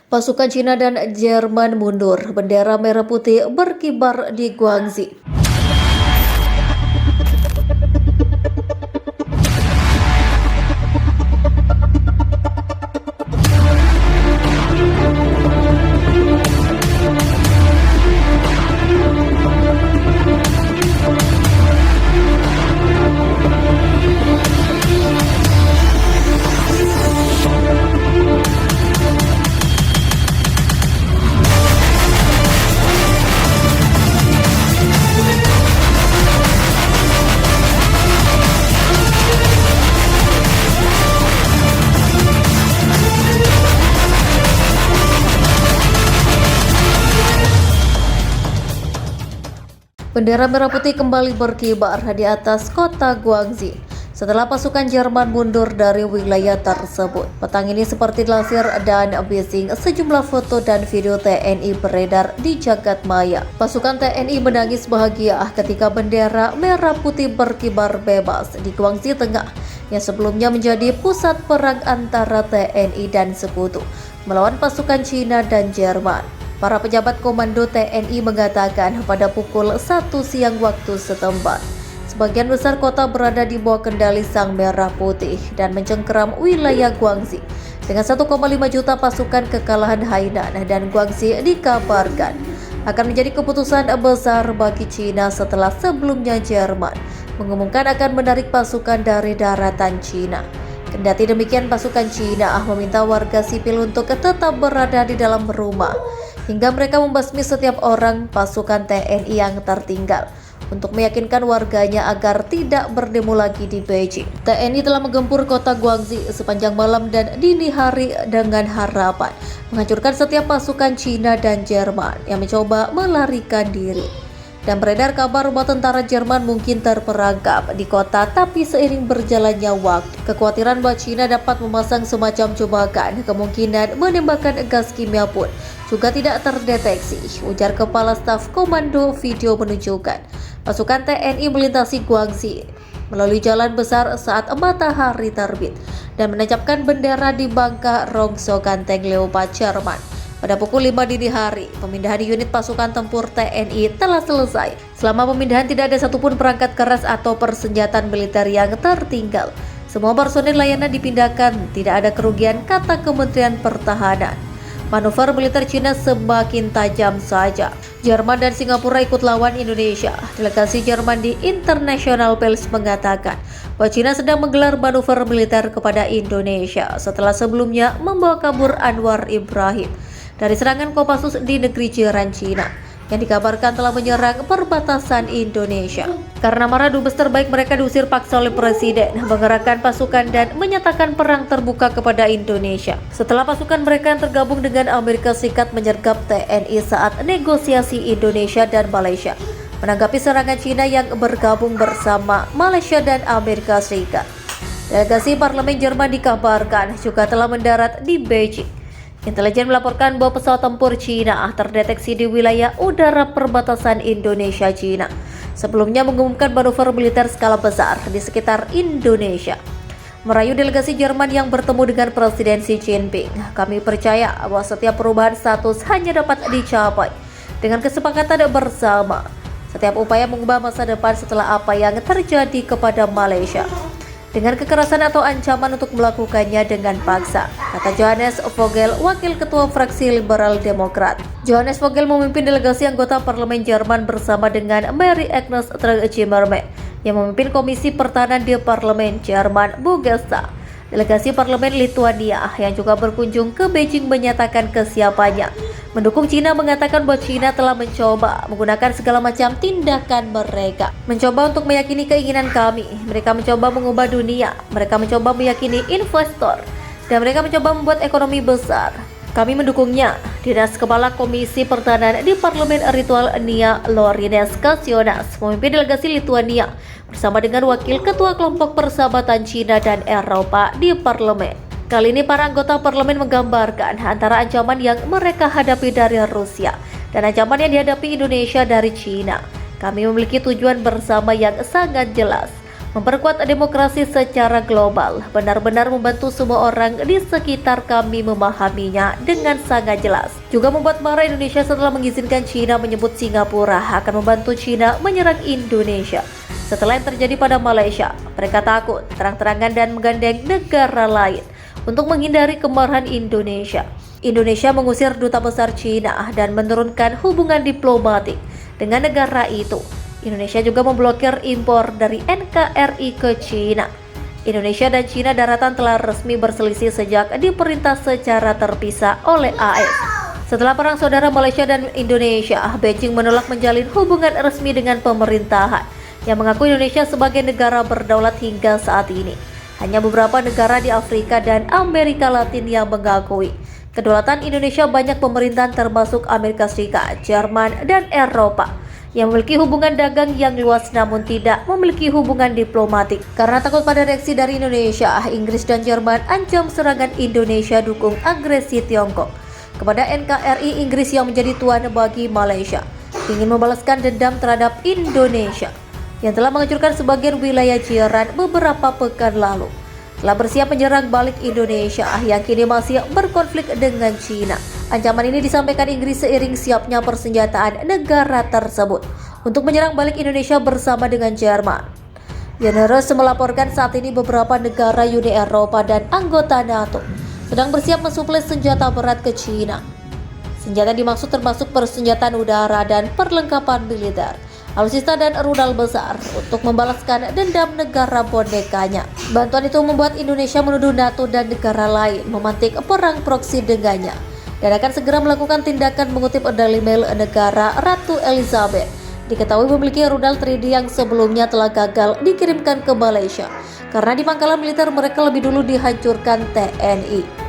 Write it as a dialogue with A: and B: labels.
A: Pasukan Cina dan Jerman mundur, bendera merah putih berkibar di Guangxi. Bendera merah putih kembali berkibar di atas kota Guangxi setelah pasukan Jerman mundur dari wilayah tersebut. Petang ini seperti dilansir dan Beijing, sejumlah foto dan video TNI beredar di jagat maya. Pasukan TNI menangis bahagia ketika bendera merah putih berkibar bebas di Guangxi Tengah yang sebelumnya menjadi pusat perang antara TNI dan sekutu melawan pasukan Cina dan Jerman. Para pejabat komando TNI mengatakan pada pukul 1 siang waktu setempat, sebagian besar kota berada di bawah kendali Sang Merah Putih dan mencengkeram wilayah Guangxi. Dengan 1,5 juta pasukan, kekalahan Hainan dan Guangxi dikabarkan akan menjadi keputusan besar bagi Cina setelah sebelumnya Jerman mengumumkan akan menarik pasukan dari daratan Cina. Kendati demikian, pasukan Cina meminta warga sipil untuk tetap berada di dalam rumah hingga mereka membasmi setiap orang pasukan TNI yang tertinggal untuk meyakinkan warganya agar tidak berdemo lagi di Beijing. TNI telah menggempur kota Guangxi sepanjang malam dan dini hari dengan harapan menghancurkan setiap pasukan Cina dan Jerman yang mencoba melarikan diri. Dan beredar kabar bahwa tentara Jerman mungkin terperangkap di kota, tapi seiring berjalannya waktu, kekhawatiran bahwa Cina dapat memasang semacam jebakan, kemungkinan menembakkan gas kimia pun juga tidak terdeteksi. Ujar Kepala Staf Komando. Video menunjukkan pasukan TNI melintasi Guangxi melalui jalan besar saat matahari terbit dan menancapkan bendera di bangka Rongso Ganteng Leopard Jerman. Pada pukul 5 dini hari, pemindahan unit pasukan tempur TNI telah selesai. Selama pemindahan tidak ada satupun perangkat keras atau persenjataan militer yang tertinggal. Semua personil layanan dipindahkan, tidak ada kerugian, kata Kementerian Pertahanan. Manuver militer Cina semakin tajam saja. Jerman dan Singapura ikut lawan Indonesia. Delegasi Jerman di International Pels mengatakan bahwa Cina sedang menggelar manuver militer kepada Indonesia setelah sebelumnya membawa kabur Anwar Ibrahim dari serangan Kopassus di negeri jiran Cina yang dikabarkan telah menyerang perbatasan Indonesia. Karena marah, dubes terbaik mereka diusir paksa oleh Presiden, mengerahkan pasukan dan menyatakan perang terbuka kepada Indonesia. Setelah pasukan mereka yang tergabung dengan Amerika Serikat menyergap TNI saat negosiasi Indonesia dan Malaysia menanggapi serangan Cina yang bergabung bersama Malaysia dan Amerika Serikat. Delegasi Parlemen Jerman dikabarkan juga telah mendarat di Beijing. Intelijen melaporkan bahwa pesawat tempur Cina terdeteksi di wilayah udara perbatasan Indonesia-Cina. Sebelumnya mengumumkan manuver militer skala besar di sekitar Indonesia. Merayu delegasi Jerman yang bertemu dengan Presiden Xi Jinping, kami percaya bahwa setiap perubahan status hanya dapat dicapai dengan kesepakatan bersama. Setiap upaya mengubah masa depan setelah apa yang terjadi kepada Malaysia dengan kekerasan atau ancaman untuk melakukannya dengan paksa, kata Johannes Vogel, wakil ketua fraksi Liberal Demokrat. Johannes Vogel memimpin delegasi anggota parlemen Jerman bersama dengan Mary Agnes Strack-Zimmermann yang memimpin Komisi Pertahanan di Parlemen Jerman, Bundestag. Delegasi parlemen Lituania yang juga berkunjung ke Beijing menyatakan kesiapannya mendukung Cina, mengatakan bahwa Cina telah mencoba menggunakan segala macam tindakan mereka, mencoba untuk meyakini keinginan kami. Mereka mencoba mengubah dunia, mereka mencoba meyakini investor, dan mereka mencoba membuat ekonomi besar. Kami mendukungnya. Dinas Kepala Komisi Pertahanan di Parlemen Ritual Nia Lorines Kasionas memimpin delegasi Lituania bersama dengan Wakil Ketua Kelompok Persahabatan Cina dan Eropa di Parlemen. Kali ini para anggota parlemen menggambarkan antara ancaman yang mereka hadapi dari Rusia dan ancaman yang dihadapi Indonesia dari Cina. Kami memiliki tujuan bersama yang sangat jelas, Memperkuat demokrasi secara global benar-benar membantu semua orang di sekitar kami memahaminya dengan sangat jelas. Juga membuat marah Indonesia setelah mengizinkan China menyebut Singapura akan membantu China menyerang Indonesia. Setelah yang terjadi pada Malaysia, mereka takut terang-terangan dan menggandeng negara lain untuk menghindari kemarahan Indonesia. Indonesia mengusir duta besar China dan menurunkan hubungan diplomatik dengan negara itu. Indonesia juga memblokir impor dari NKRI ke China. Indonesia dan China daratan telah resmi berselisih sejak diperintah secara terpisah oleh AS. Setelah perang saudara Malaysia dan Indonesia, Beijing menolak menjalin hubungan resmi dengan pemerintahan yang mengaku Indonesia sebagai negara berdaulat hingga saat ini. Hanya beberapa negara di Afrika dan Amerika Latin yang mengakui kedaulatan Indonesia. Banyak pemerintahan termasuk Amerika Serikat, Jerman, dan Eropa yang memiliki hubungan dagang yang luas namun tidak memiliki hubungan diplomatik. Karena takut pada reaksi dari Indonesia, Inggris dan Jerman ancam serangan Indonesia dukung agresi Tiongkok kepada NKRI. Inggris yang menjadi tuan bagi Malaysia ingin membalaskan dendam terhadap Indonesia yang telah menghancurkan sebagian wilayah jiran beberapa pekan lalu. Telah bersiap menyerang balik Indonesia yang kini masih berkonflik dengan China. Ancaman ini disampaikan Inggris seiring siapnya persenjataan negara tersebut untuk menyerang balik Indonesia bersama dengan Jerman. Reuters melaporkan saat ini beberapa negara Uni Eropa dan anggota NATO sedang bersiap mensuplai senjata berat ke China. Senjata dimaksud termasuk persenjataan udara dan perlengkapan militer, alutsista dan rudal besar untuk membalaskan dendam negara bonekanya. Bantuan itu membuat Indonesia menuduh NATO dan negara lain memantik perang proksi dengannya dan akan segera melakukan tindakan. Mengutip dari email negara, Ratu Elizabeth diketahui memiliki rudal 3D yang sebelumnya telah gagal dikirimkan ke Malaysia karena di pangkalan militer mereka lebih dulu dihancurkan TNI.